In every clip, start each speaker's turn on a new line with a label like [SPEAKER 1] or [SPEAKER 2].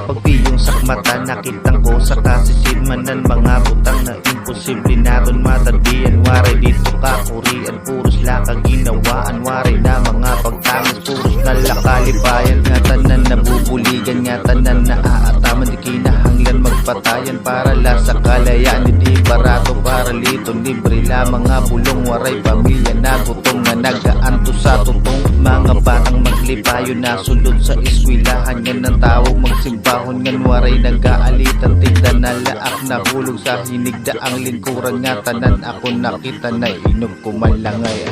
[SPEAKER 1] pagpiyong sakmata, nakitang ko sa kasisimanan, mga butang na imposible naton matadian. Waray dito kakurian, puros laka ginawaan, waray na mga pagtangis, puros nalakalibayan. Nga tanan nabubuligan, nga tanan naaataman, di kinahanglan magpatayan para la sa kalayaan. Hindi barato para lito, libre la mga bulong, waray pamilya na gutom na nagaanto sa tutong. Mga batang maglipayo na sulod sa eskwelahan, nga ng tawag magsimbahon, ngan waray nag-aalitan, tigdan na laak na hulog sa hinigda ang lingkuran. Nga tanan ako nakita na inog ko man langay.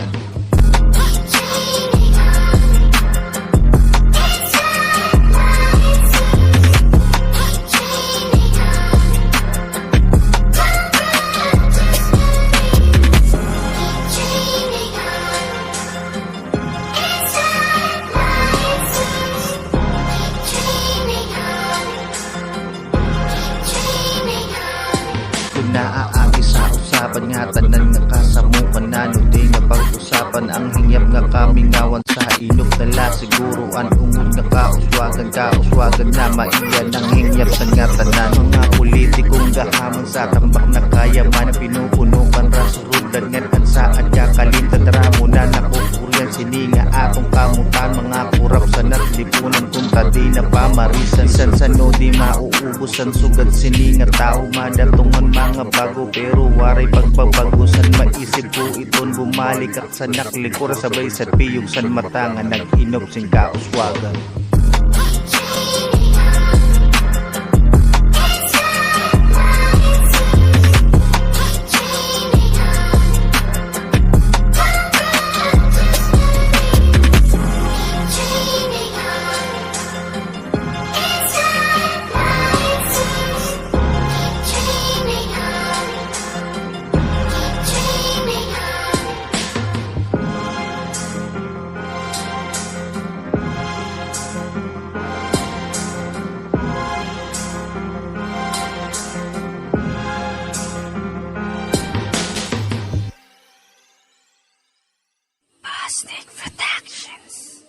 [SPEAKER 1] Naaagi sa usapan, nga tanan nga kasamukan, nanudi nga pag-usapan, ang hingyap nga kamingawan sa inog nala siguruan. Ungod nga kauswagan na maiyan ang hingyap sa nga tanan. Mga politikong gahamon sa tambak na kayaman, pinupunukan rasurudan nga kansaan kakalintan ramo na nakukurian. Sininga atong kamutan, mga kurapsan at lipunan kung tadi na pamarisan. San sano di mauubusan, sugad sininga tao madatungan mga bago, pero waray pagbabagusan. Maisip ko iton bumalik at sa naklikura, sabay sa piyog san matangan, nag-inop sing kauswagan.
[SPEAKER 2] Snake Productions.